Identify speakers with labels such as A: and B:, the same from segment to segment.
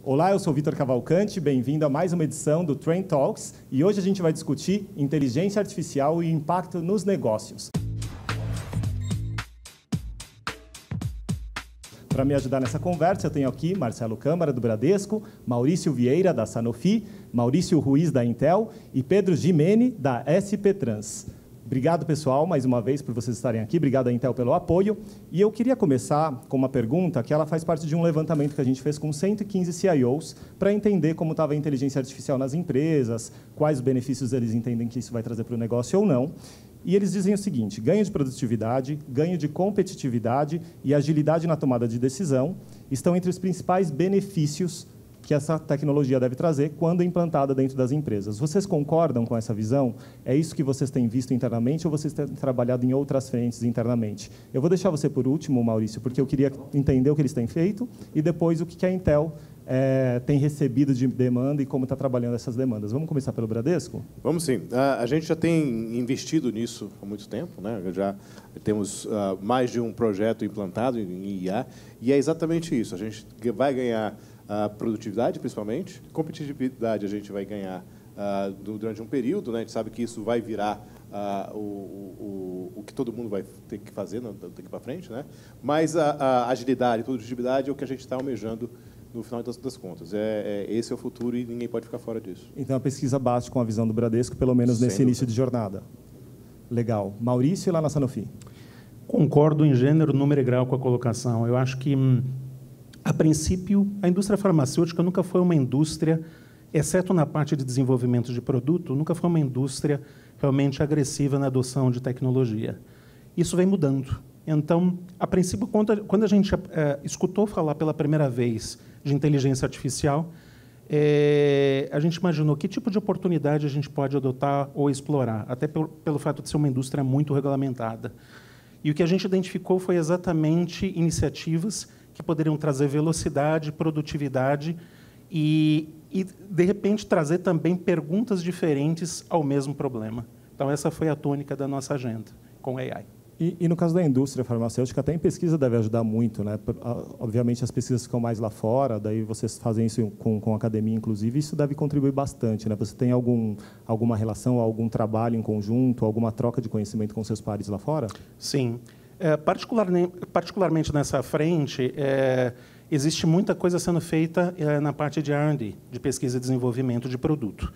A: Olá, eu sou Vitor Cavalcante, bem-vindo a mais uma edição do Trend Talks e hoje a gente vai discutir inteligência artificial e o impacto nos negócios. Para me ajudar nessa conversa, eu tenho aqui Marcelo Câmara, do Bradesco, Maurício Vieira, da Sanofi, Maurício Ruiz, da Intel e Pedro Gimene, da SP Trans. Obrigado, pessoal, mais uma vez, por vocês estarem aqui. Obrigado à Intel pelo apoio. E eu queria começar com uma pergunta que ela faz parte de um levantamento que a gente fez com 115 CIOs para entender como estava a inteligência artificial nas empresas, quais os benefícios eles entendem que isso vai trazer para o negócio ou não. E eles dizem o seguinte: ganho de produtividade, ganho de competitividade e agilidade na tomada de decisão estão entre os principais benefícios que essa tecnologia deve trazer quando implantada dentro das empresas. Vocês concordam com essa visão? É isso que vocês têm visto internamente ou vocês têm trabalhado em outras frentes internamente? Eu vou deixar você por último, Maurício, porque eu queria entender o que eles têm feito e depois o que a Intel tem recebido de demanda e como está trabalhando essas demandas. Vamos começar pelo Bradesco?
B: Vamos sim. A gente já tem investido nisso há muito tempo, né? Já temos mais de um projeto implantado em IA, e é exatamente isso. A gente vai ganhar produtividade, principalmente. Competitividade a gente vai ganhar durante um período, né? A gente sabe que isso vai virar o que todo mundo vai ter que fazer daqui para frente, né? Mas a agilidade e produtividade é o que a gente está almejando no final das contas. Esse é o futuro e ninguém pode ficar fora disso.
A: Então, a pesquisa bate com a visão do Bradesco, pelo menos nesse início de jornada. Legal. Maurício, lá na Sanofi.
C: Concordo em gênero, número e grau com a colocação. Eu acho que, a princípio, a indústria farmacêutica nunca foi uma indústria, exceto na parte de desenvolvimento de produto, nunca foi uma indústria realmente agressiva na adoção de tecnologia. Isso vem mudando. Então, a princípio, quando a gente escutou falar pela primeira vez de inteligência artificial, a gente imaginou que tipo de oportunidade a gente pode adotar ou explorar, até pelo fato de ser uma indústria muito regulamentada. E o que a gente identificou foi exatamente iniciativas que poderiam trazer velocidade, produtividade e, de repente, trazer também perguntas diferentes ao mesmo problema. Então, essa foi a tônica da nossa agenda com AI.
A: E no caso da indústria farmacêutica, até em pesquisa deve ajudar muito, né? Obviamente, as pesquisas ficam mais lá fora, daí vocês fazem isso com a academia, inclusive, isso deve contribuir bastante, né? Você tem alguma relação, algum trabalho em conjunto, alguma troca de conhecimento com seus pares lá fora?
C: Sim. Particularmente nessa frente, existe muita coisa sendo feita na parte de R&D, de pesquisa e desenvolvimento de produto.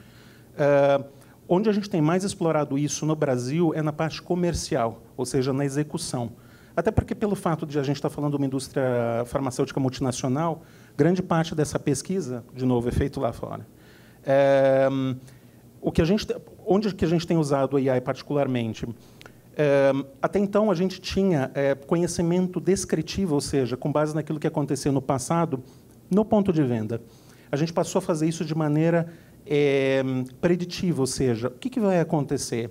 C: Onde a gente tem mais explorado isso no Brasil é na parte comercial, ou seja, na execução. Até porque, pelo fato de a gente estar falando de uma indústria farmacêutica multinacional, grande parte dessa pesquisa, de novo, é feito lá fora. Onde que a gente tem usado o AI particularmente? Até então, a gente tinha conhecimento descritivo, ou seja, com base naquilo que aconteceu no passado, no ponto de venda. A gente passou a fazer isso de maneira preditiva, ou seja, o que vai acontecer?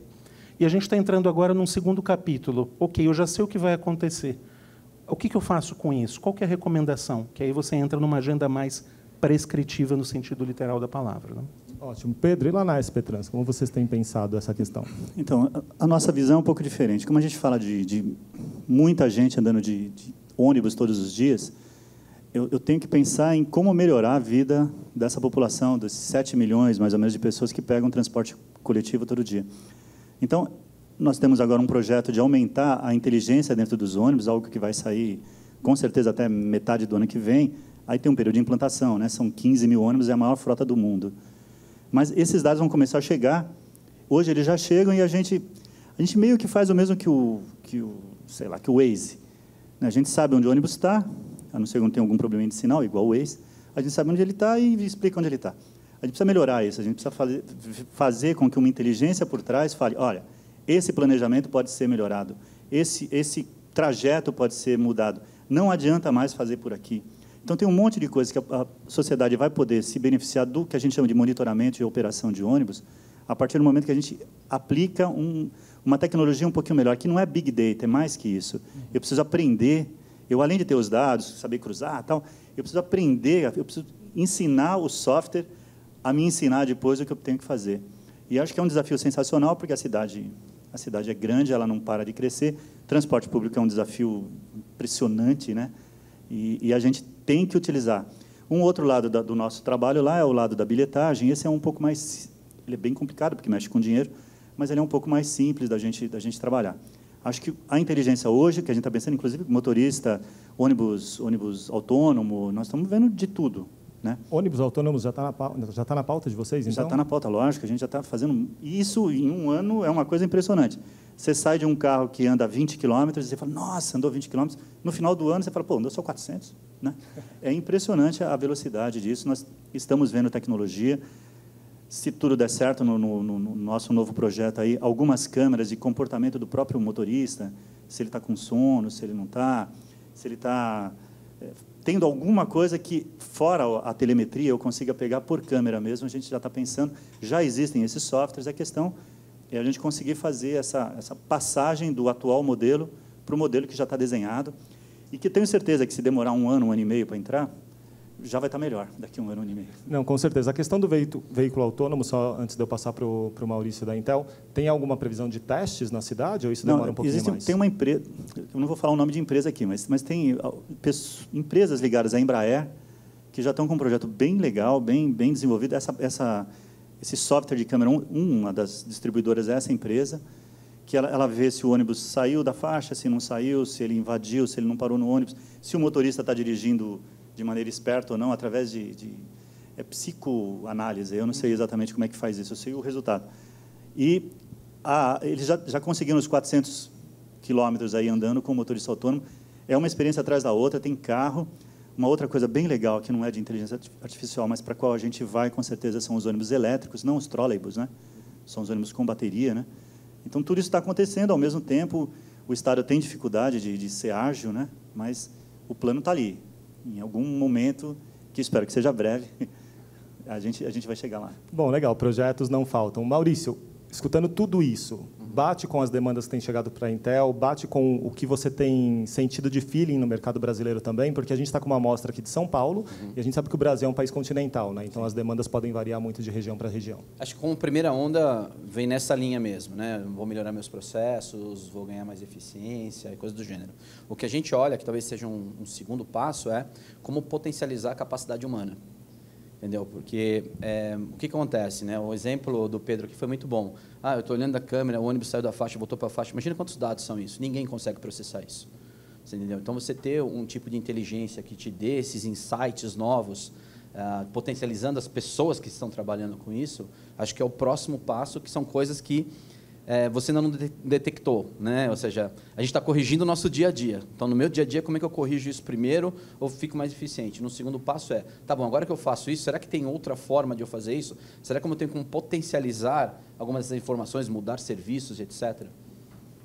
C: E a gente está entrando agora num segundo capítulo. Ok, eu já sei o que vai acontecer. O que eu faço com isso? Qual que é a recomendação? Que aí você entra numa agenda mais prescritiva no sentido literal da palavra, né?
A: Ótimo. Pedro, e lá na SP Trans, como vocês têm pensado essa questão?
D: Então, a nossa visão é um pouco diferente. Como a gente fala de muita gente andando de ônibus todos os dias, eu tenho que pensar em como melhorar a vida dessa população, desses 7 milhões, mais ou menos, de pessoas que pegam transporte coletivo todo dia. Então, nós temos agora um projeto de aumentar a inteligência dentro dos ônibus, algo que vai sair, com certeza, até metade do ano que vem. Aí tem um período de implantação, né? São 15 mil ônibus, é a maior frota do mundo. Mas esses dados vão começar a chegar. Hoje eles já chegam e a gente meio que faz o mesmo que o Waze. A gente sabe onde o ônibus está, a não ser que não tenha algum problema de sinal, igual o Waze. A gente sabe onde ele está e explica onde ele está. A gente precisa melhorar isso, a gente precisa fazer com que uma inteligência por trás fale, olha, esse planejamento pode ser melhorado, esse trajeto pode ser mudado, não adianta mais fazer por aqui. Então, tem um monte de coisas que a sociedade vai poder se beneficiar do que a gente chama de monitoramento e operação de ônibus, a partir do momento que a gente aplica uma tecnologia um pouquinho melhor, que não é Big Data, é mais que isso. Eu preciso aprender, além de ter os dados, saber cruzar, tal, eu preciso aprender, eu preciso ensinar o software a me ensinar depois o que eu tenho que fazer. E acho que é um desafio sensacional, porque a cidade é grande, ela não para de crescer. Transporte público é um desafio impressionante, né? E a gente tem que utilizar. Um outro lado do nosso trabalho lá é o lado da bilhetagem. Esse é um pouco mais... Ele é bem complicado, porque mexe com dinheiro, mas ele é um pouco mais simples da gente trabalhar. Acho que a inteligência hoje, que a gente está pensando, inclusive motorista, ônibus autônomo, nós estamos vendo de tudo, né?
A: Ônibus autônomos já está na pauta de vocês, então?
D: Já está na pauta, lógico. A gente já está fazendo... Isso, em um ano, é uma coisa impressionante. Você sai de um carro que anda 20 km e você fala, nossa, andou 20 km. No final do ano, você fala, pô, andou só 400. Né? É impressionante a velocidade disso. Nós estamos vendo tecnologia. Se tudo der certo no nosso novo projeto, aí, algumas câmeras de comportamento do próprio motorista, se ele está com sono, se ele não está, se ele está tendo alguma coisa que, fora a telemetria, eu consiga pegar por câmera mesmo, a gente já está pensando, já existem esses softwares, a questão é a gente conseguir fazer essa passagem do atual modelo para o modelo que já está desenhado, e que tenho certeza que, se demorar um ano e meio para entrar, já vai estar melhor daqui a um ano e meio.
A: Não, com certeza. A questão do veículo autônomo, só antes de eu passar para o Maurício da Intel, tem alguma previsão de testes na cidade, ou isso demora um pouquinho mais?
D: Tem uma empresa, eu não vou falar o nome de empresa aqui, mas tem empresas ligadas à Embraer que já estão com um projeto bem legal, bem desenvolvido. Esse software de câmera, uma das distribuidoras é essa empresa, que ela vê se o ônibus saiu da faixa, se não saiu, se ele invadiu, se ele não parou no ônibus, se o motorista está dirigindo de maneira esperta ou não, através de psicoanálise. Eu não sei exatamente como é que faz isso, eu sei o resultado. E eles já conseguiram os 400 quilômetros aí andando com o motorista autônomo. É uma experiência atrás da outra, tem carro. Uma outra coisa bem legal, que não é de inteligência artificial, mas para a qual a gente vai, com certeza, são os ônibus elétricos, não os trolleybus, né? São os ônibus com bateria, né? Então, tudo isso está acontecendo. Ao mesmo tempo, o Estado tem dificuldade de ser ágil, né? Mas o plano está ali. Em algum momento, que espero que seja breve, a gente vai chegar lá.
A: Bom, legal, projetos não faltam. Maurício, escutando tudo isso, bate com as demandas que têm chegado para a Intel, bate com o que você tem sentido de feeling no mercado brasileiro também, porque a gente está com uma amostra aqui de São Paulo, e a gente sabe que o Brasil é um país continental, né? Então as demandas podem variar muito de região para região.
E: Acho que como primeira onda vem nessa linha mesmo, né? Vou melhorar meus processos, vou ganhar mais eficiência e coisas do gênero. O que a gente olha, que talvez seja um segundo passo, é como potencializar a capacidade humana. Entendeu? Porque o que acontece, né? O exemplo do Pedro aqui foi muito bom. Eu estou olhando a câmera, o ônibus saiu da faixa, voltou para a faixa. Imagina quantos dados são isso. Ninguém consegue processar isso. Você entendeu? Então, você ter um tipo de inteligência que te dê esses insights novos, potencializando as pessoas que estão trabalhando com isso, acho que é o próximo passo, que são coisas que você ainda não detectou, né? Ou seja, a gente está corrigindo o nosso dia a dia. Então, no meu dia a dia, como é que eu corrijo isso primeiro ou fico mais eficiente? No segundo passo tá bom, agora que eu faço isso, será que tem outra forma de eu fazer isso? Será que eu tenho como potencializar algumas dessas informações, mudar serviços, etc.?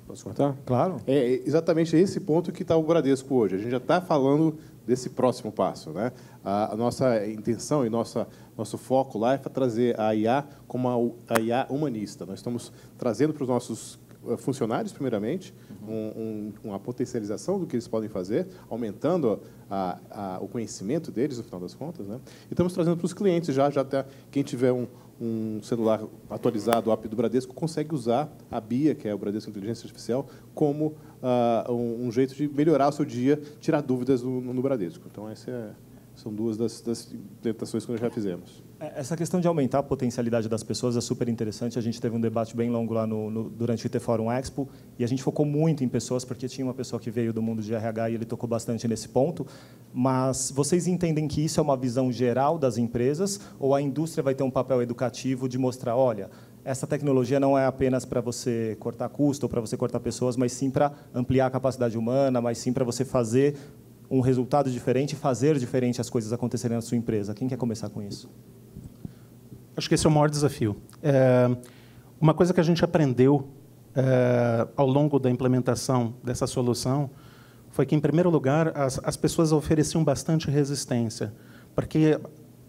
B: Posso cortar?
A: Claro.
B: É exatamente esse ponto que está o Bradesco hoje. A gente já está falando desse próximo passo, né? A nossa intenção e nosso foco lá é trazer a IA como a IA humanista. Nós estamos trazendo para os nossos funcionários, primeiramente, uma potencialização do que eles podem fazer, aumentando o conhecimento deles, no final das contas, né? E estamos trazendo para os clientes já até quem tiver um celular atualizado, o app do Bradesco, consegue usar a BIA, que é o Bradesco Inteligência Artificial, como um jeito de melhorar o seu dia, tirar dúvidas no Bradesco. Então, são duas das implementações que nós já fizemos.
A: Essa questão de aumentar a potencialidade das pessoas é super interessante. A gente teve um debate bem longo lá durante o IT Forum Expo, e a gente focou muito em pessoas, porque tinha uma pessoa que veio do mundo de RH e ele tocou bastante nesse ponto. Mas vocês entendem que isso é uma visão geral das empresas, ou a indústria vai ter um papel educativo de mostrar, olha, essa tecnologia não é apenas para você cortar custo ou para você cortar pessoas, mas sim para ampliar a capacidade humana, mas sim para você fazer um resultado diferente e fazer diferente as coisas acontecerem na sua empresa? Quem quer começar com isso?
C: Acho que esse é o maior desafio. Uma coisa que a gente aprendeu ao longo da implementação dessa solução foi que, em primeiro lugar, as pessoas ofereciam bastante resistência, porque,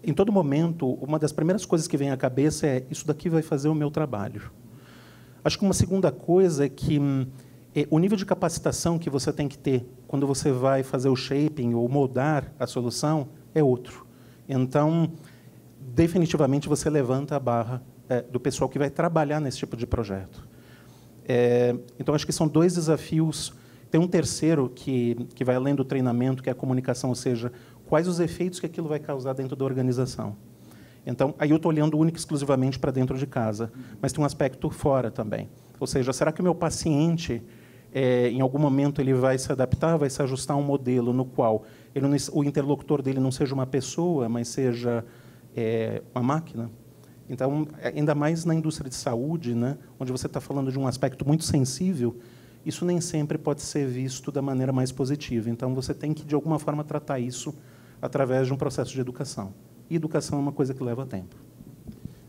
C: em todo momento, uma das primeiras coisas que vem à cabeça é: isso daqui vai fazer o meu trabalho. Acho que uma segunda coisa é que o nível de capacitação que você tem que ter quando você vai fazer o shaping ou moldar a solução é outro. Então, definitivamente, você levanta a barra do pessoal que vai trabalhar nesse tipo de projeto. Então, acho que são dois desafios. Tem um terceiro que vai além do treinamento, que é a comunicação, ou seja, quais os efeitos que aquilo vai causar dentro da organização. Então, aí eu estou olhando única e exclusivamente para dentro de casa, mas tem um aspecto fora também. Ou seja, será que o meu paciente, em algum momento, ele vai se adaptar, vai se ajustar a um modelo no qual o interlocutor dele não seja uma pessoa, mas seja uma máquina? Então, ainda mais na indústria de saúde, né, onde você está falando de um aspecto muito sensível, isso nem sempre pode ser visto da maneira mais positiva. Então, você tem que, de alguma forma, tratar isso através de um processo de educação. E educação é uma coisa que leva tempo.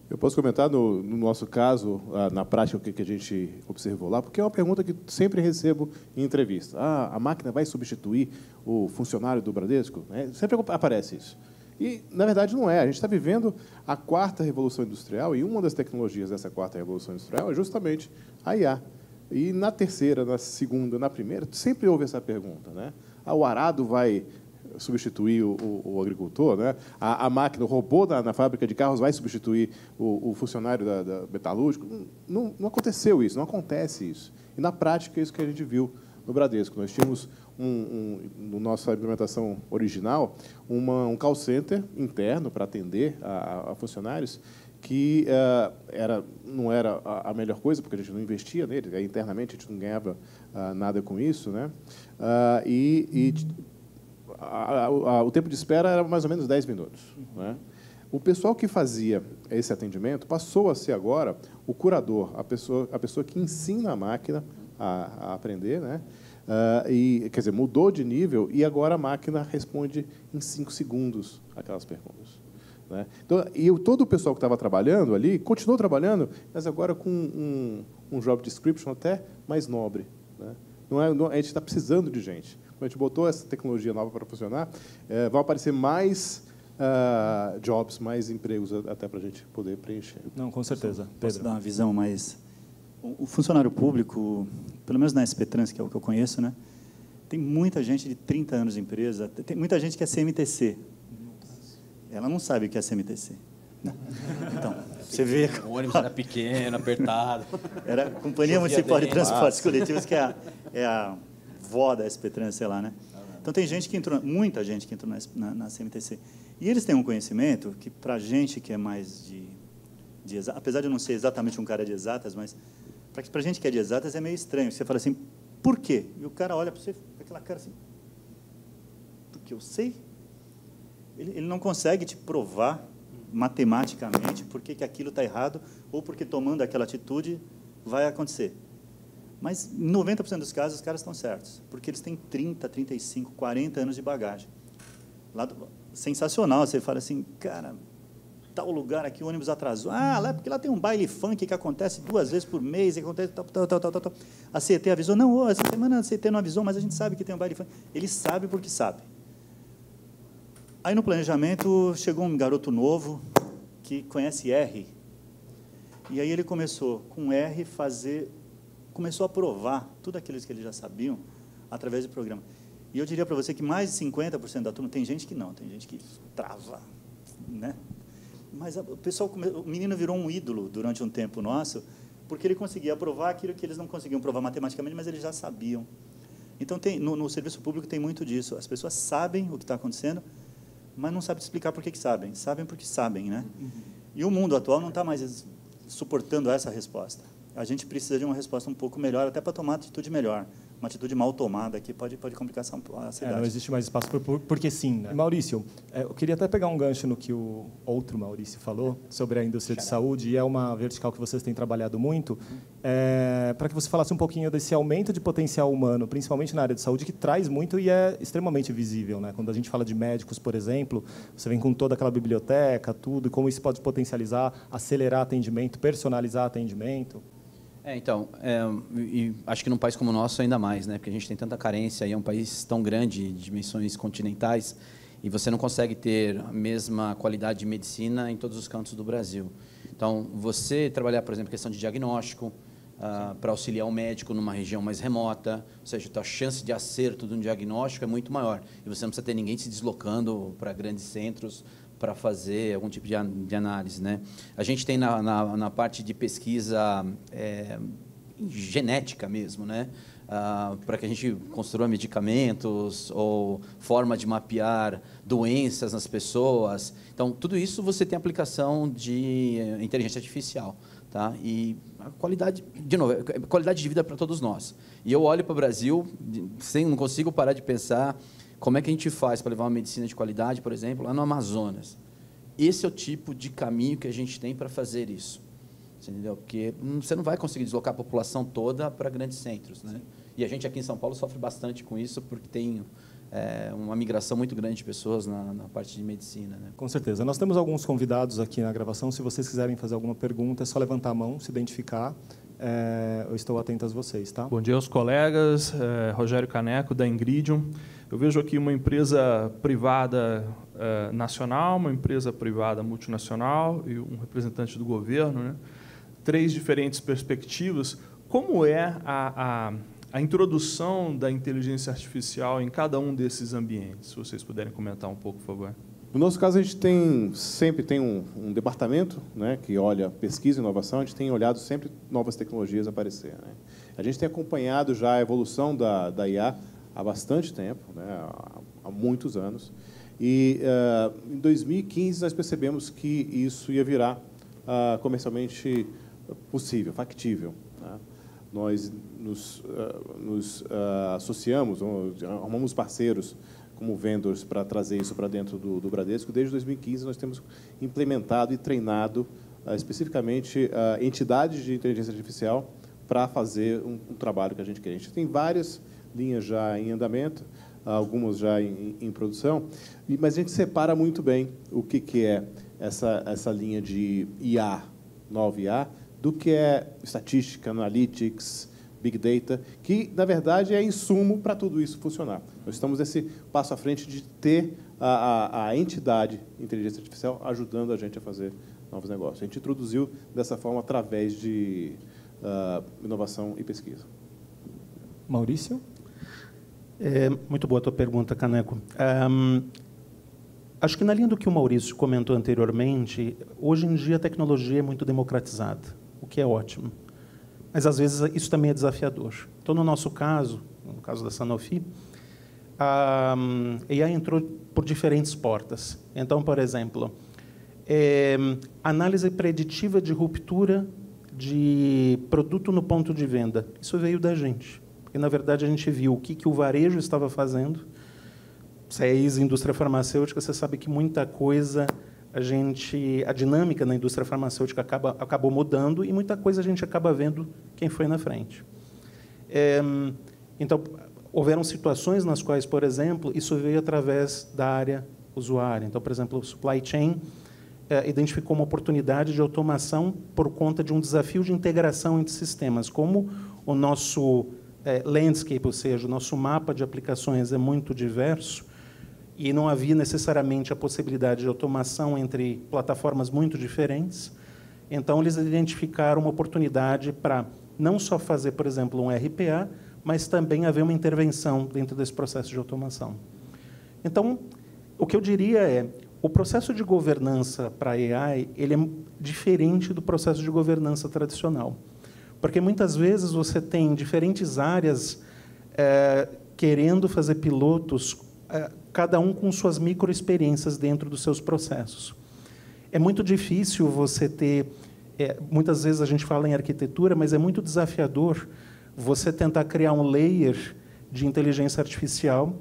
B: Eu posso comentar, no nosso caso, na prática, o que a gente observou lá, porque é uma pergunta que sempre recebo em entrevista. A máquina vai substituir o funcionário do Bradesco? Sempre aparece isso. E, na verdade, não é. A gente está vivendo a 4ª Revolução Industrial, e uma das tecnologias dessa 4ª Revolução Industrial é justamente a IA. E na 3ª, na 2ª, na 1ª, sempre houve essa pergunta, né? O arado vai substituir o agricultor, né? A máquina, o robô na fábrica de carros vai substituir o funcionário da metalúrgico? Não aconteceu isso, não acontece isso. E, na prática, é isso que a gente viu no Bradesco. Nós tínhamos, na nossa implementação original, um call center interno para atender a funcionários, que não era a melhor coisa, porque a gente não investia nele, internamente a gente não ganhava nada com isso, né? O tempo de espera era mais ou menos 10 minutos. Né? O pessoal que fazia esse atendimento passou a ser agora o curador, a pessoa que ensina a máquina a aprender, né? Quer dizer, mudou de nível e agora a máquina responde em 5 segundos aquelas perguntas. Né? Então, todo o pessoal que estava trabalhando ali continuou trabalhando, mas agora com um job description até mais nobre. Né? A gente está precisando de gente. Quando a gente botou essa tecnologia nova para funcionar, vão aparecer mais jobs, mais empregos até para a gente poder preencher.
A: Não, com certeza.
D: Posso dar uma visão mais... O funcionário público, pelo menos na SP Trans, que é o que eu conheço, né, tem muita gente de 30 anos de empresa, tem muita gente que é CMTC. Ela não sabe o que é CMTC. Então, você vê...
E: O ônibus era pequeno, apertado.
D: Era a Companhia Municipal de Transportes Coletivos, que é a vó da SP Trans, sei lá, né? Então, tem gente que entrou, muita gente que entrou na CMTC. E eles têm um conhecimento que, para a gente que é mais de apesar de eu não ser exatamente um cara de exatas, mas para a gente que é de exatas é meio estranho. Você fala assim, por quê? E o cara olha para você com aquela cara assim, porque eu sei. Ele não consegue te provar matematicamente por que aquilo está errado ou porque tomando aquela atitude vai acontecer. Mas, em 90% dos casos, os caras estão certos, porque eles têm 30, 35, 40 anos de bagagem. Sensacional, você fala assim, cara, tal lugar aqui, o ônibus atrasou. Lá porque lá tem um baile funk que acontece 2 vezes por mês, e acontece tal. A CET avisou, não, essa semana a CET não avisou, mas a gente sabe que tem um baile funk. Ele sabe porque sabe. Aí, no planejamento, chegou um garoto novo que conhece R. E aí ele começou, com R, começou a provar tudo aquilo que eles já sabiam através do programa. E eu diria para você que mais de 50% da turma, tem gente que não, tem gente que trava, né? Mas o menino virou um ídolo durante um tempo nosso, porque ele conseguia provar aquilo que eles não conseguiam provar matematicamente, mas eles já sabiam. Então, no serviço público tem muito disso. As pessoas sabem o que está acontecendo, mas não sabem explicar por que sabem. Sabem porque sabem, né? E o mundo atual não está mais suportando essa resposta. A gente precisa de uma resposta um pouco melhor, até para tomar atitude melhor. Uma atitude mal tomada aqui pode complicar a cidade.
A: Não existe mais espaço porque sim. Né? Maurício, eu queria até pegar um gancho no que o outro Maurício falou sobre a indústria de saúde, e é uma vertical que vocês têm trabalhado muito, para que você falasse um pouquinho desse aumento de potencial humano, principalmente na área de saúde, que traz muito e é extremamente visível. Né? Quando a gente fala de médicos, por exemplo, você vem com toda aquela biblioteca, tudo, e como isso pode potencializar, acelerar atendimento, personalizar atendimento.
E: Então, e acho que num país como o nosso ainda mais, né? Porque a gente tem tanta carência e é um país tão grande, de dimensões continentais, e você não consegue ter a mesma qualidade de medicina em todos os cantos do Brasil. Então, você trabalhar, por exemplo, questão de diagnóstico, para auxiliar o médico numa região mais remota, ou seja, a chance de acerto de um diagnóstico é muito maior, e você não precisa ter ninguém se deslocando para grandes centros para fazer algum tipo de análise, né? A gente tem na parte de pesquisa genética mesmo, né? Para que a gente construa medicamentos ou forma de mapear doenças nas pessoas. Então, tudo isso você tem aplicação de inteligência artificial. Tá? E a qualidade, de novo, qualidade de vida para todos nós. E eu olho para o Brasil, não consigo parar de pensar como é que a gente faz para levar uma medicina de qualidade, por exemplo, lá no Amazonas. Esse é o tipo de caminho que a gente tem para fazer isso. Você entendeu? Porque você não vai conseguir deslocar a população toda para grandes centros, né? E a gente aqui em São Paulo sofre bastante com isso, porque tem uma migração muito grande de pessoas na parte de medicina, né?
A: Com certeza. Nós temos alguns convidados aqui na gravação. Se vocês quiserem fazer alguma pergunta, é só levantar a mão, se identificar. Eu estou atento a vocês, tá?
F: Bom dia aos colegas. Rogério Caneco, da Ingridium. Eu vejo aqui uma empresa privada nacional, uma empresa privada multinacional e um representante do governo, né? 3 diferentes perspectivas. Como é a introdução da inteligência artificial em cada um desses ambientes? Se vocês puderem comentar um pouco, por favor.
B: No nosso caso, a gente sempre tem um departamento, né, que olha pesquisa e inovação. A gente tem olhado sempre novas tecnologias aparecer, né? A gente tem acompanhado já a evolução da IA há bastante tempo, né, há muitos anos. E, em 2015, nós percebemos que isso ia virar comercialmente possível, factível, né? Nós nos associamos, arrumamos parceiros como vendors para trazer isso para dentro do Bradesco. Desde 2015, nós temos implementado e treinado especificamente entidades de inteligência artificial para fazer um trabalho que a gente quer. A gente tem várias linhas já em andamento, algumas já em produção, mas a gente separa muito bem o que é essa linha de IA, nova IA, do que é estatística, analytics, big data, que, na verdade, é insumo para tudo isso funcionar. Nós estamos nesse passo à frente de ter a entidade de inteligência artificial ajudando a gente a fazer novos negócios. A gente introduziu dessa forma através de inovação e pesquisa.
A: Maurício?
C: Muito boa a tua pergunta, Caneco. Acho que na linha do que o Maurício comentou anteriormente, hoje em dia a tecnologia é muito democratizada, o que é ótimo. Mas, às vezes, isso também é desafiador. Então, no nosso caso, no caso da Sanofi, a AI entrou por diferentes portas. Então, por exemplo, análise preditiva de ruptura de produto no ponto de venda. Isso veio da gente. Porque, na verdade, a gente viu o que o varejo estava fazendo. Se é ex-indústria farmacêutica, você sabe que muita coisa a dinâmica na indústria farmacêutica acabou mudando e muita coisa a gente acaba vendo quem foi na frente. Então, houveram situações nas quais, por exemplo, isso veio através da área usuária. Então, por exemplo, o supply chain identificou uma oportunidade de automação por conta de um desafio de integração entre sistemas. Como o nosso landscape, ou seja, o nosso mapa de aplicações é muito diverso, e não havia necessariamente a possibilidade de automação entre plataformas muito diferentes. Então, eles identificaram uma oportunidade para não só fazer, por exemplo, um RPA, mas também haver uma intervenção dentro desse processo de automação. Então, o que eu diria é, o processo de governança para a AI ele é diferente do processo de governança tradicional. Porque, muitas vezes, você tem diferentes áreas querendo fazer pilotos cada um com suas microexperiências dentro dos seus processos. É muito difícil você ter... muitas vezes a gente fala em arquitetura, mas é muito desafiador você tentar criar um layer de inteligência artificial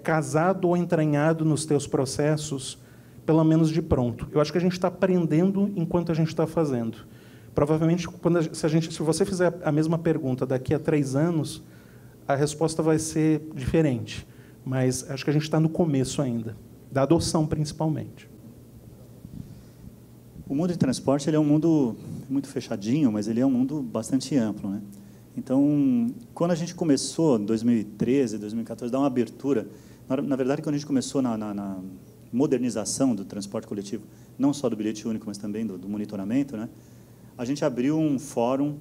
C: casado ou entranhado nos teus processos, pelo menos de pronto. Eu acho que a gente está aprendendo enquanto a gente está fazendo. Provavelmente, se você fizer a mesma pergunta daqui a 3 anos, a resposta vai ser diferente. Mas acho que a gente está no começo ainda, da adoção principalmente.
D: O mundo de transporte ele é um mundo muito fechadinho, mas ele é um mundo bastante amplo, né? Então, quando a gente começou, em 2013, 2014, dar uma abertura, na verdade, quando a gente começou na modernização do transporte coletivo, não só do bilhete único, mas também do monitoramento, né? A gente abriu um fórum,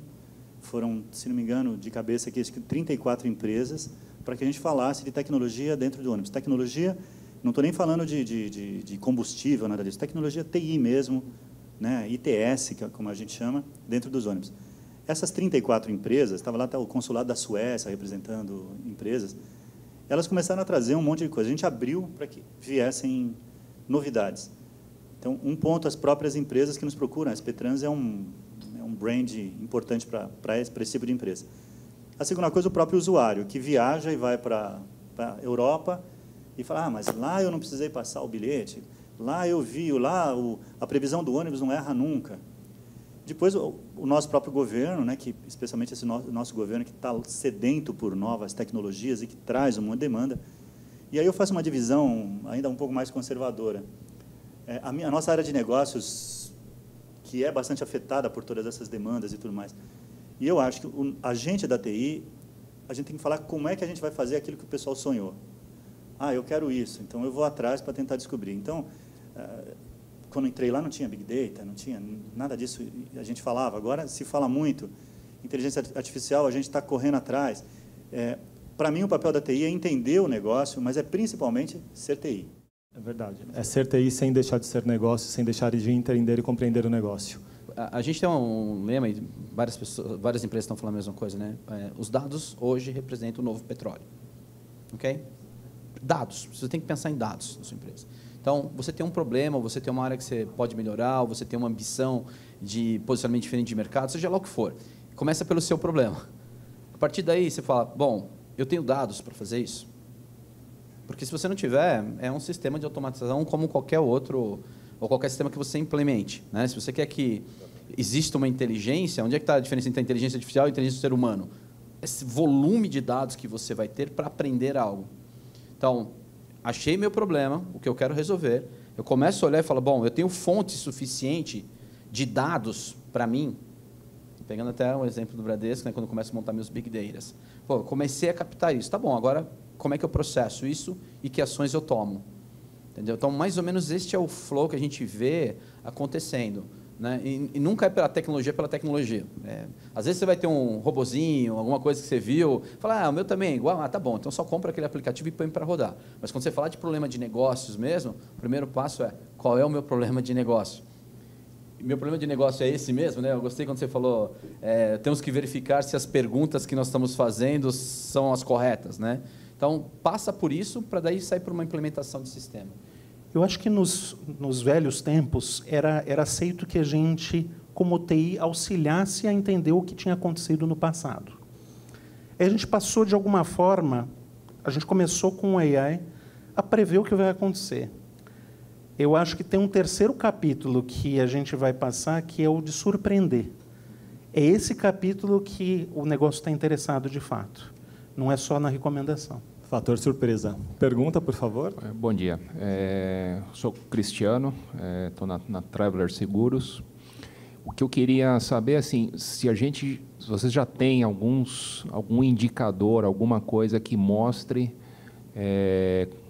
D: foram, se não me engano, de cabeça aqui, 34 empresas, para que a gente falasse de tecnologia dentro do ônibus. Tecnologia, não estou nem falando de combustível, nada disso, tecnologia TI mesmo, né, ITS, que é como a gente chama, dentro dos ônibus. Essas 34 empresas, estava lá o consulado da Suécia representando empresas, elas começaram a trazer um monte de coisa. A gente abriu para que viessem novidades. Então, um ponto, as próprias empresas que nos procuram. A SP Trans é um brand importante para esse tipo de empresa. A segunda coisa, o próprio usuário, que viaja e vai para a Europa e fala, mas lá eu não precisei passar o bilhete, lá eu vi, a previsão do ônibus não erra nunca. Depois, o nosso próprio governo, né, que, especialmente esse nosso governo que está sedento por novas tecnologias e que traz uma demanda. E aí eu faço uma divisão ainda um pouco mais conservadora. A nossa área de negócios, que é bastante afetada por todas essas demandas e tudo mais. E eu acho que a gente da TI, a gente tem que falar como é que a gente vai fazer aquilo que o pessoal sonhou. Eu quero isso, então eu vou atrás para tentar descobrir. Então, quando entrei lá não tinha Big Data, não tinha nada disso, a gente falava. Agora se fala muito. Inteligência artificial, a gente está correndo atrás. Para mim, o papel da TI é entender o negócio, mas é principalmente ser TI.
A: É verdade. É ser TI sem deixar de ser negócio, sem deixar de entender e compreender o negócio.
E: A gente tem um lema, e várias empresas estão falando a mesma coisa, né? Os dados hoje representam o novo petróleo. Ok? Dados. Você tem que pensar em dados na sua empresa. Então, você tem um problema, você tem uma área que você pode melhorar, ou você tem uma ambição de posicionamento diferente de mercado, seja lá o que for. Começa pelo seu problema. A partir daí, você fala, bom, eu tenho dados para fazer isso? Porque se você não tiver, é um sistema de automatização como qualquer outro, ou qualquer sistema que você implemente. Né? Se você quer que exista uma inteligência, onde é que está a diferença entre a inteligência artificial e a inteligência do ser humano? Esse volume de dados que você vai ter para aprender algo. Então, achei meu problema, o que eu quero resolver, eu começo a olhar e falo, bom, eu tenho fonte suficiente de dados para mim, pegando até um exemplo do Bradesco, né, quando eu começo a montar meus Big Data. Pô, comecei a captar isso, tá bom, agora como é que eu processo isso e que ações eu tomo? Entendeu? Então, mais ou menos este é o flow que a gente vê acontecendo. Né? E nunca é pela tecnologia, às vezes você vai ter um robozinho, alguma coisa que você viu, fala, o meu também é igual, tá bom, então só compra aquele aplicativo e põe para rodar. Mas quando você falar de problema de negócios mesmo, o primeiro passo é, qual é o meu problema de negócio? E meu problema de negócio é esse mesmo, né? Eu gostei quando você falou, temos que verificar se as perguntas que nós estamos fazendo são as corretas, né? Então, passa por isso para daí sair por uma implementação de sistema.
C: Eu acho que nos velhos tempos era aceito que a gente, como TI, auxiliasse a entender o que tinha acontecido no passado. Aí a gente passou, de alguma forma, a gente começou com o AI a prever o que vai acontecer. Eu acho que tem um terceiro capítulo que a gente vai passar, que é o de surpreender. É esse capítulo que o negócio está interessado de fato. Não é só na recomendação.
A: Fator surpresa. Pergunta, por favor.
G: Bom dia. Sou Cristiano, estou na Traveler Seguros. O que eu queria saber, assim, se vocês já têm algum indicador, alguma coisa que mostre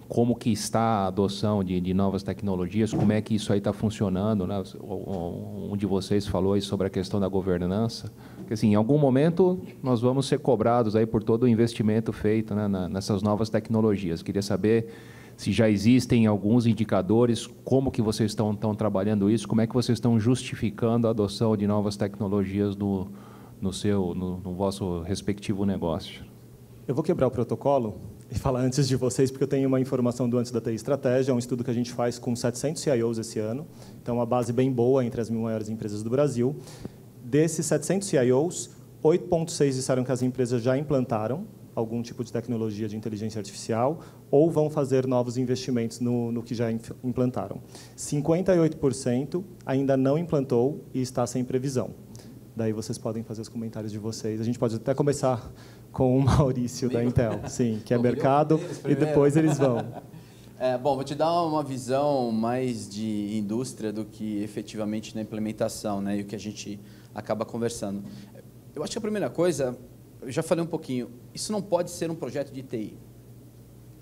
G: como que está a adoção de novas tecnologias, como é que isso aí está funcionando, né? Um de vocês falou aí sobre a questão da governança, porque assim, em algum momento nós vamos ser cobrados aí por todo o investimento feito, né, nessas novas tecnologias. Queria saber se já existem alguns indicadores, como que vocês estão trabalhando isso, como é que vocês estão justificando a adoção de novas tecnologias no vosso respectivo negócio.
A: Eu vou quebrar o protocolo e falar antes de vocês, porque eu tenho uma informação do Antes da TI Estratégia, é um estudo que a gente faz com 700 CIOs esse ano, então uma base bem boa entre as 1000 maiores empresas do Brasil. Desses 700 CIOs, 8,6 disseram que as empresas já implantaram algum tipo de tecnologia de inteligência artificial ou vão fazer novos investimentos no que já implantaram. 58% ainda não implantou e está sem previsão. Daí vocês podem fazer os comentários de vocês. A gente pode até começar com o Maurício da Intel, sim, que é mercado, e depois eles vão.
E: Bom, vou te dar uma visão mais de indústria do que efetivamente na implementação, né, e o que a gente acaba conversando. Eu acho que a primeira coisa, eu já falei um pouquinho, isso não pode ser um projeto de TI.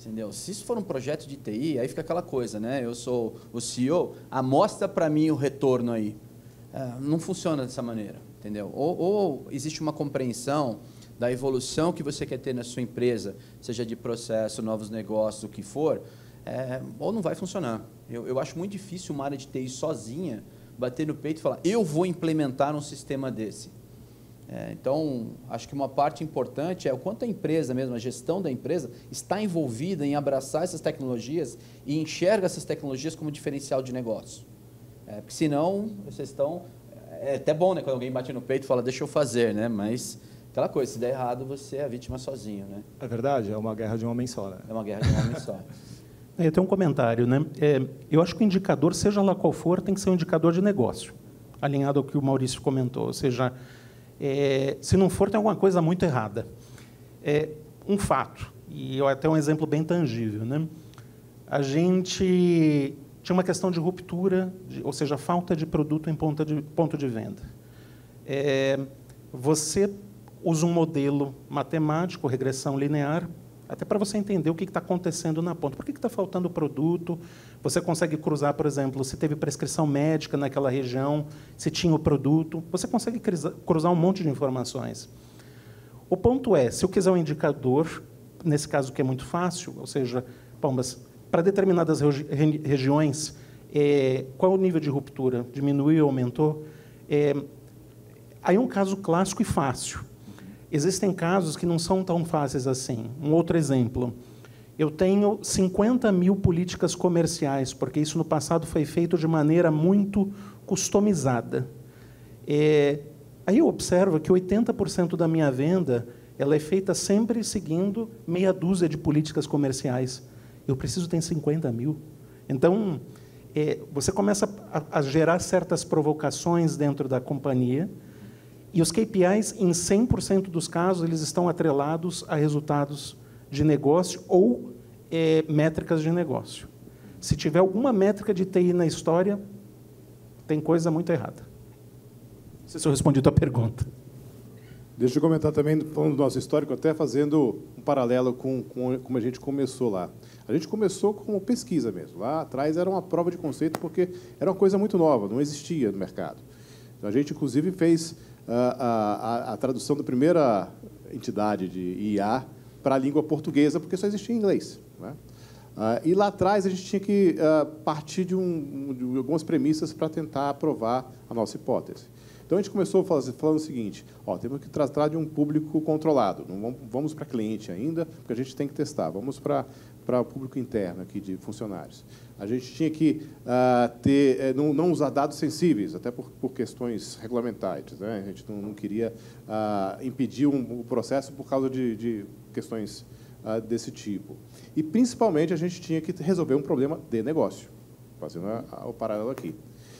E: Entendeu? Se isso for um projeto de TI, aí fica aquela coisa, né? Eu sou o CEO, mostra para mim o retorno aí. Não funciona dessa maneira, entendeu? Ou existe uma compreensão da evolução que você quer ter na sua empresa, seja de processo, novos negócios, o que for, ou não vai funcionar. Eu acho muito difícil uma área de TI sozinha bater no peito e falar, eu vou implementar um sistema desse. Então, acho que uma parte importante é o quanto a empresa mesmo, a gestão da empresa, está envolvida em abraçar essas tecnologias e enxerga essas tecnologias como diferencial de negócio. Porque senão, vocês estão... É até bom, né, quando alguém bate no peito e fala, deixa eu fazer, né? Mas aquela coisa, se der errado, você é a vítima sozinho, né?
A: É verdade, é uma guerra de um homem só, né?
E: É uma guerra de um homem só.
C: Eu tenho um comentário, né? Eu acho que o indicador, seja lá qual for, tem que ser um indicador de negócio, alinhado ao que o Maurício comentou. Ou seja, se não for, tem alguma coisa muito errada. Um fato, e até um exemplo bem tangível, né? A gente tinha uma questão de ruptura, ou seja, falta de produto em ponto de venda. Você usa um modelo matemático, regressão linear, até para você entender o que está acontecendo na ponta. Por que está faltando produto? Você consegue cruzar, por exemplo, se teve prescrição médica naquela região, se tinha o produto. Você consegue cruzar um monte de informações. O ponto é, se eu quiser um indicador, nesse caso que é muito fácil, ou seja, mas para determinadas regiões, qual é o nível de ruptura? Diminuiu, aumentou? Aí é um caso clássico e fácil. Existem casos que não são tão fáceis assim. Um outro exemplo. Eu tenho 50 mil políticas comerciais, porque isso no passado foi feito de maneira muito customizada. Aí eu observo que 80% da minha venda ela é feita sempre seguindo meia dúzia de políticas comerciais. Eu preciso ter 50 mil. Então, você começa a gerar certas provocações dentro da companhia, e os KPIs, em 100% dos casos, eles estão atrelados a resultados de negócio ou métricas de negócio. Se tiver alguma métrica de TI na história, tem coisa muito errada. Não sei se eu respondi a tua pergunta.
B: Deixa eu comentar também, falando do nosso histórico, até fazendo um paralelo com como a gente começou lá. A gente começou como pesquisa mesmo. Lá atrás era uma prova de conceito, porque era uma coisa muito nova, não existia no mercado. Então, a gente, inclusive, fez a tradução da primeira entidade de IA para a língua portuguesa, porque só existia em inglês, né? E lá atrás a gente tinha que partir de algumas premissas para tentar aprovar a nossa hipótese. Então a gente começou falando o seguinte: temos que tratar de um público controlado, não vamos para cliente ainda, porque a gente tem que testar, vamos para o público interno aqui de funcionários. A gente tinha que não usar dados sensíveis, até por questões regulamentares, né? A gente não queria impedir o processo por causa de questões desse tipo. E, principalmente, a gente tinha que resolver um problema de negócio, fazendo o paralelo aqui.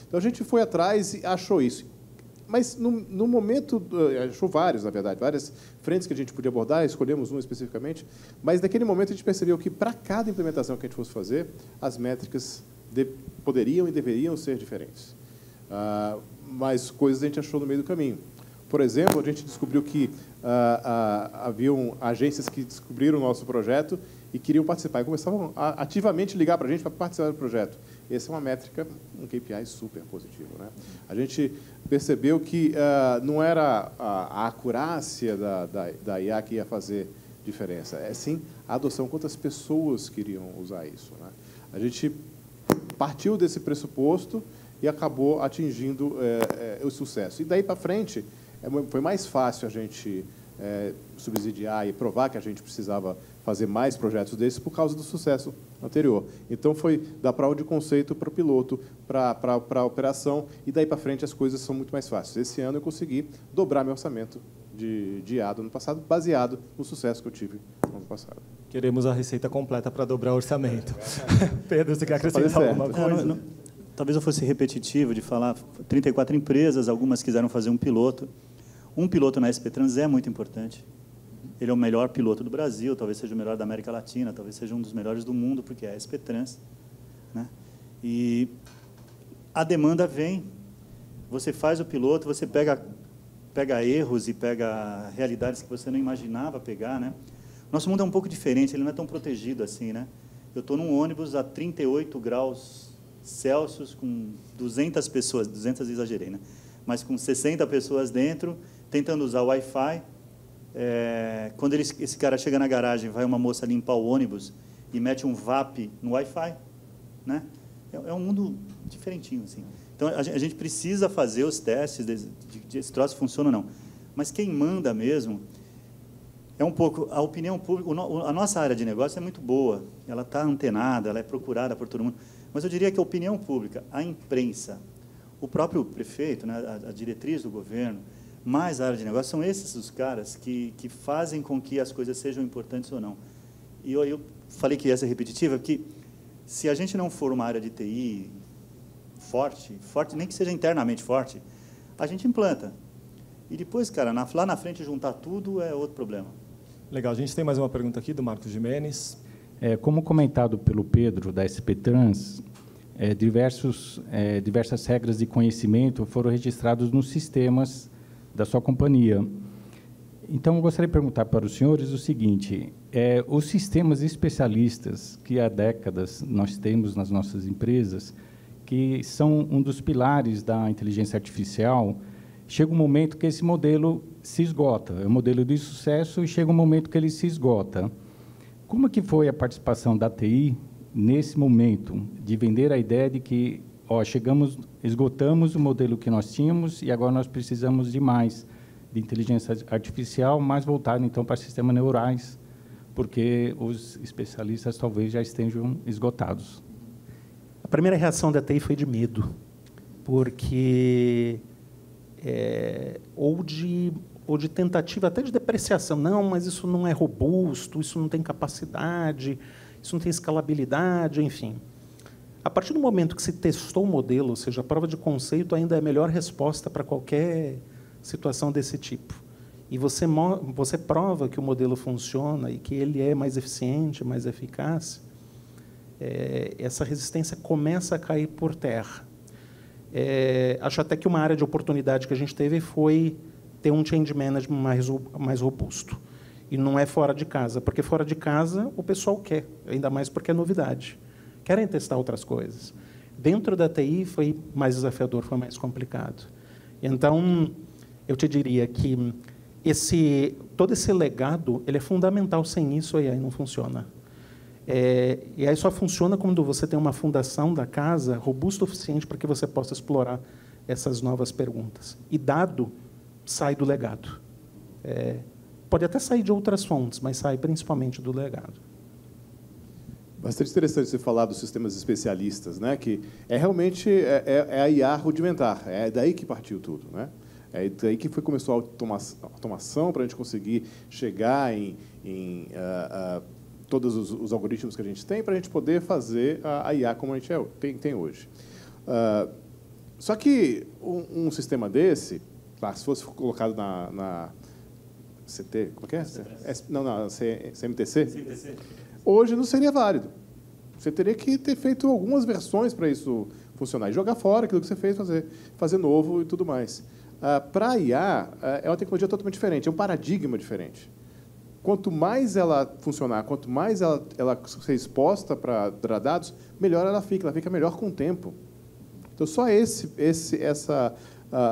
B: Então, a gente foi atrás e achou isso. Mas, no momento, achou vários, na verdade, várias frentes que a gente podia abordar, escolhemos uma especificamente, mas, naquele momento, a gente percebeu que, para cada implementação que a gente fosse fazer, as métricas poderiam e deveriam ser diferentes. Mas coisas a gente achou no meio do caminho. Por exemplo, a gente descobriu que haviam agências que descobriram o nosso projeto e queriam participar, e começavam a ativamente ligar para a gente para participar do projeto. Essa é uma métrica, um KPI super positivo, né? A gente percebeu que não era a acurácia da IA que ia fazer diferença, é sim a adoção, quantas pessoas queriam usar isso, né? A gente partiu desse pressuposto e acabou atingindo o sucesso. E daí para frente, foi mais fácil a gente subsidiar e provar que a gente precisava fazer mais projetos desses por causa do sucesso anterior. Então, foi da prova de conceito para o piloto, para a operação, e daí para frente as coisas são muito mais fáceis. Esse ano eu consegui dobrar meu orçamento de IA do ano passado, baseado no sucesso que eu tive no ano passado.
A: Queremos a receita completa para dobrar o orçamento. Pedro, você quer acrescentar alguma coisa?
D: Talvez eu fosse repetitivo de falar 34 empresas, algumas quiseram fazer um piloto. Um piloto na SP Trans é muito importante. Ele é o melhor piloto do Brasil, talvez seja o melhor da América Latina, talvez seja um dos melhores do mundo, porque é a SP Trans, né? E a demanda vem, você faz o piloto, você pega erros e pega realidades que você não imaginava pegar, né? Nosso mundo é um pouco diferente, ele não é tão protegido assim, né? Eu estou num ônibus a 38 graus Celsius com 200 pessoas, 200 exagerei, né? Mas com 60 pessoas dentro, tentando usar o Wi-Fi. Quando esse cara chega na garagem, vai uma moça limpar o ônibus e mete um VAP no Wi-Fi, né? É um mundo diferentinho, assim. Então, a gente precisa fazer os testes de esse troço funciona ou não. Mas quem manda mesmo é um pouco a opinião pública. A nossa área de negócio é muito boa, ela está antenada, ela é procurada por todo mundo. Mas eu diria que a opinião pública, a imprensa, o próprio prefeito, né, a diretriz do governo, mais a área de negócio, são esses os caras que fazem com que as coisas sejam importantes ou não. E eu falei que ia ser repetitiva, porque se a gente não for uma área de TI forte, nem que seja internamente forte, a gente implanta. E depois, cara, lá na frente, juntar tudo é outro problema.
A: Legal. A gente tem mais uma pergunta aqui do Marcos Gimenez.
H: Como comentado pelo Pedro, da SP Trans, diversas regras de conhecimento foram registradas nos sistemas da sua companhia. Então, eu gostaria de perguntar para os senhores o seguinte: os sistemas especialistas que há décadas nós temos nas nossas empresas, que são um dos pilares da inteligência artificial, chega um momento que esse modelo se esgota. É um modelo de sucesso e chega um momento que ele se esgota. Como que foi a participação da TI nesse momento de vender a ideia de que esgotamos o modelo que nós tínhamos e agora nós precisamos de mais de inteligência artificial, mais voltado então para sistemas neurais, porque os especialistas talvez já estejam esgotados?
C: A primeira reação da TI foi de medo, porque ou de tentativa até de depreciação. Não, mas isso não é robusto, isso não tem capacidade, isso não tem escalabilidade, enfim. A partir do momento que se testou o modelo, ou seja, a prova de conceito ainda é a melhor resposta para qualquer situação desse tipo. E você prova que o modelo funciona e que ele é mais eficiente, mais eficaz, essa resistência começa a cair por terra. Acho até que uma área de oportunidade que a gente teve foi ter um change management mais robusto. E não é fora de casa, porque fora de casa o pessoal quer, ainda mais porque é novidade. Querem testar outras coisas. Dentro da TI foi mais desafiador, foi mais complicado. Então, eu te diria que todo esse legado ele é fundamental. Sem isso, a AI não funciona. E aí só funciona quando você tem uma fundação da casa robusta o suficiente para que você possa explorar essas novas perguntas. E dado sai do legado. Pode até sair de outras fontes, mas sai principalmente do legado.
B: Bastante interessante você falar dos sistemas especialistas, né? Que realmente a IA rudimentar, é daí que partiu tudo, né? É daí que começou a automação para a gente conseguir chegar em todos os algoritmos que a gente tem para a gente poder fazer a IA como a gente tem hoje. Só que um sistema desse, se fosse colocado na CT, como é que é? Não, CMTC. Hoje não seria válido. Você teria que ter feito algumas versões para isso funcionar e jogar fora aquilo que você fez, fazer novo e tudo mais. Para a IA, é uma tecnologia totalmente diferente, é um paradigma diferente. Quanto mais ela funcionar, quanto mais ela ser exposta para dados, melhor ela fica melhor com o tempo. Então, só essa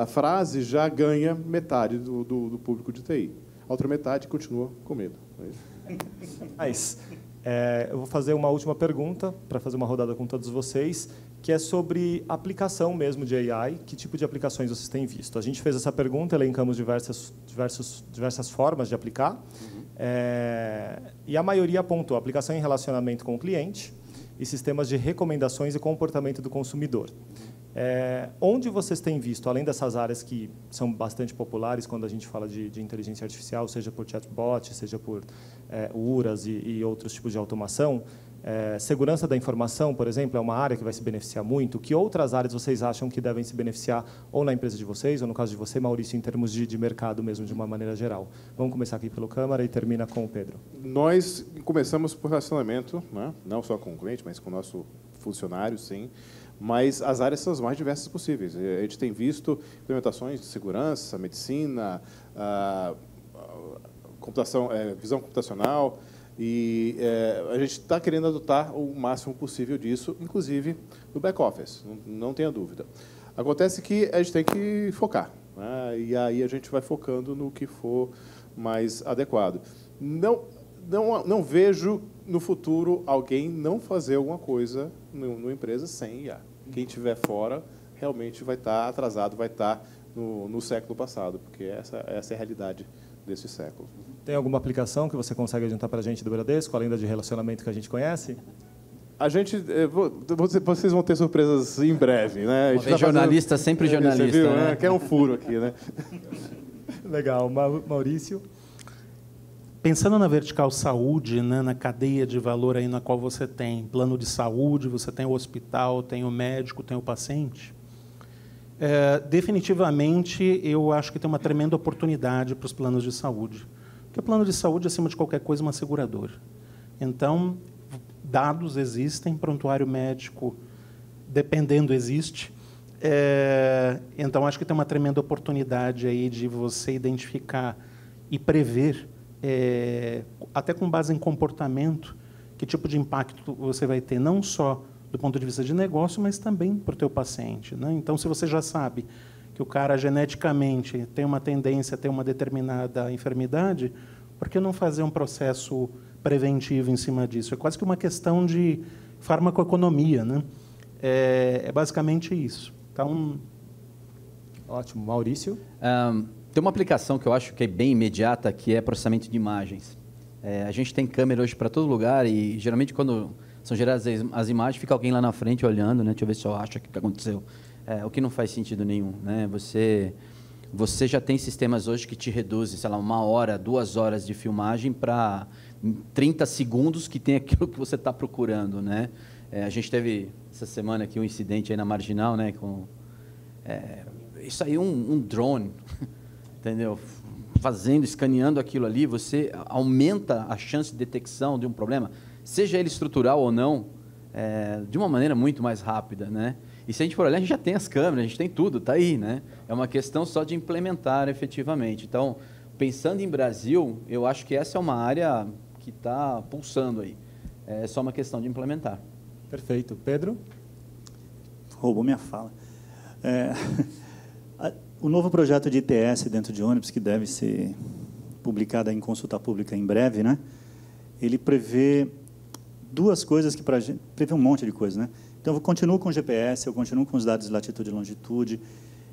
B: frase já ganha metade do público de TI. A outra metade continua com medo.
A: Mas eu vou fazer uma última pergunta para fazer uma rodada com todos vocês, que é sobre aplicação mesmo de AI. Que tipo de aplicações vocês têm visto? A gente fez essa pergunta, elencamos diversas formas de aplicar. E a maioria apontou aplicação em relacionamento com o cliente e sistemas de recomendações e comportamento do consumidor. Onde vocês têm visto, além dessas áreas que são bastante populares quando a gente fala de inteligência artificial, seja por chatbot, seja por URAs e outros tipos de automação, segurança da informação, por exemplo, é uma área que vai se beneficiar muito. Que outras áreas vocês acham que devem se beneficiar, ou na empresa de vocês, ou no caso de você, Maurício, em termos de mercado mesmo, de uma maneira geral? Vamos começar aqui pelo Câmara e termina com o Pedro.
B: Nós começamos por relacionamento, né? Não só com o cliente, mas com o nosso funcionário, sim. Mas as áreas são as mais diversas possíveis. A gente tem visto implementações de segurança, medicina, computação, visão computacional, e a gente está querendo adotar o máximo possível disso, inclusive no back-office, não tenha dúvida. Acontece que a gente tem que focar, né? E aí a gente vai focando no que for mais adequado. Não vejo no futuro alguém não fazer alguma coisa numa empresa sem IA. Quem estiver fora realmente vai estar atrasado, vai estar no século passado, porque essa é a realidade desse século.
A: Tem alguma aplicação que você consegue adiantar para a gente do Bradesco, além da de relacionamento que a gente conhece?
B: A gente, vocês vão ter surpresas em breve, né? A gente tá
E: jornalista, sempre jornalista,
B: você viu,
E: né?
B: Que é um furo aqui, né?
A: Legal. Maurício?
C: Pensando na vertical saúde, né, na cadeia de valor aí na qual você tem plano de saúde, você tem o hospital, tem o médico, tem o paciente, definitivamente eu acho que tem uma tremenda oportunidade para os planos de saúde. Porque o plano de saúde, acima de qualquer coisa, é uma seguradora. Então, dados existem, prontuário médico, dependendo, existe. Então, acho que tem uma tremenda oportunidade aí de você identificar e prever, até com base em comportamento, que tipo de impacto você vai ter, não só do ponto de vista de negócio, mas também para o teu paciente, né? Então, se você já sabe que o cara geneticamente tem uma tendência a ter uma determinada enfermidade, por que não fazer um processo preventivo em cima disso? É quase que uma questão de farmacoeconomia, né? É basicamente isso. Então,
A: ótimo. Maurício?
E: Tem uma aplicação que eu acho que é bem imediata, que é processamento de imagens. A gente tem câmera hoje para todo lugar e, geralmente, quando são geradas as imagens, fica alguém lá na frente olhando, né? Deixa eu ver se eu acho o que aconteceu. O que não faz sentido nenhum, né? Você já tem sistemas hoje que te reduzem, sei lá, 1 hora, 2 horas de filmagem para 30 segundos que tem aquilo que você está procurando, né? A gente teve essa semana aqui um incidente aí na Marginal, né? Isso aí, um drone, entendeu? Escaneando aquilo ali, você aumenta a chance de detecção de um problema, seja ele estrutural ou não, de uma maneira muito mais rápida, né? E se a gente for olhar, a gente já tem as câmeras, a gente tem tudo, está aí, né? É uma questão só de implementar efetivamente. Então, pensando em Brasil, eu acho que essa é uma área que está pulsando aí. É só uma questão de implementar.
A: Perfeito. Pedro?
D: Roubou minha fala. O novo projeto de ITS dentro de ônibus, que deve ser publicado em consulta pública em breve, né? Ele prevê 2 coisas que para a gente... Prevê um monte de coisas, né? Então, eu continuo com o GPS, eu continuo com os dados de latitude e longitude,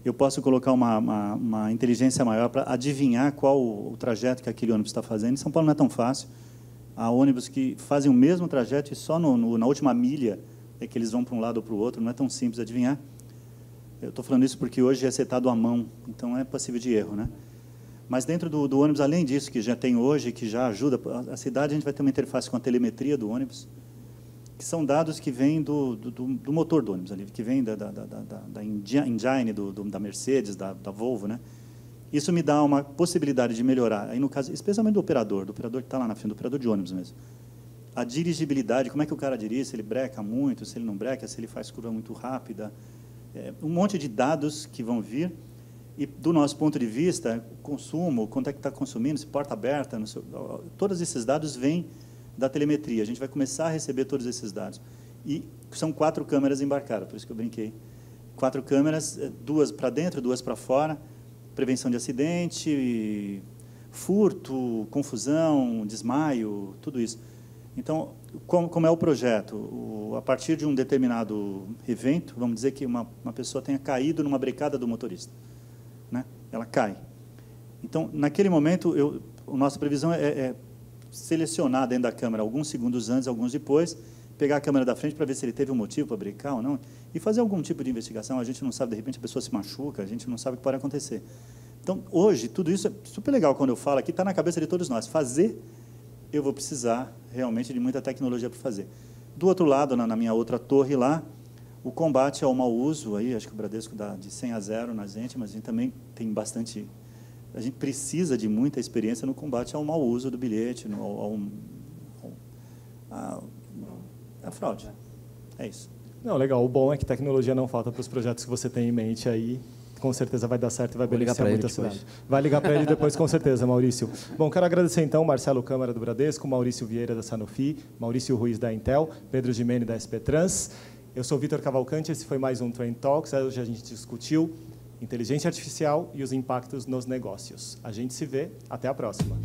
D: eu posso colocar uma inteligência maior para adivinhar qual o trajeto que aquele ônibus está fazendo. Em São Paulo não é tão fácil. Há ônibus que fazem o mesmo trajeto e só na última milha é que eles vão para um lado ou para o outro, não é tão simples adivinhar. Eu estou falando isso porque hoje é setado à mão, então é passível de erro, né? Mas dentro do ônibus, além disso, que já tem hoje, que já ajuda, a cidade, a gente vai ter uma interface com a telemetria do ônibus, que são dados que vêm do motor do ônibus, ali, que vêm da engine, da Mercedes, da Volvo, né? Isso me dá uma possibilidade de melhorar, aí no caso, especialmente do operador que está lá na frente, do operador de ônibus mesmo. A dirigibilidade, como é que o cara dirige, se ele breca muito, se ele não breca, se ele faz curva muito rápida, um monte de dados que vão vir. E, do nosso ponto de vista, consumo, quanto é que está consumindo, se porta aberta, todos esses dados vêm da telemetria. A gente vai começar a receber todos esses dados. E são 4 câmeras embarcadas, por isso que eu brinquei. 4 câmeras, 2 para dentro, 2 para fora, prevenção de acidente, furto, confusão, desmaio, tudo isso. Então, como é o projeto? A partir de um determinado evento, vamos dizer que uma pessoa tenha caído numa brecada do motorista, né? Ela cai. Então, naquele momento, a nossa previsão é selecionar dentro da câmera alguns segundos antes, alguns depois, pegar a câmera da frente para ver se ele teve um motivo para brecar ou não, e fazer algum tipo de investigação. A gente não sabe, de repente, a pessoa se machuca, a gente não sabe o que pode acontecer. Então, hoje, tudo isso é super legal quando eu falo aqui, está na cabeça de todos nós. Fazer, eu vou precisar realmente de muita tecnologia para fazer. Do outro lado, na minha outra torre lá, o combate ao mau uso, aí, acho que o Bradesco dá de 100 a 0 na gente, mas a gente também tem bastante... A gente precisa de muita experiência no combate ao mau uso do bilhete, à fraude. É isso.
A: Não, legal. O bom é que tecnologia não falta para os projetos que você tem em mente aí. Com certeza vai dar certo e vai beneficiar muita cidade. Vai ligar para ele depois, com certeza, Maurício. Bom, quero agradecer, então, Marcelo Câmara, do Bradesco, Maurício Vieira, da Sanofi, Maurício Ruiz, da Intel, Pedro Gimene, da SP Trans. Eu sou Vitor Cavalcante, esse foi mais um Trend Talks. Hoje a gente discutiu inteligência artificial e os impactos nos negócios. A gente se vê. Até a próxima.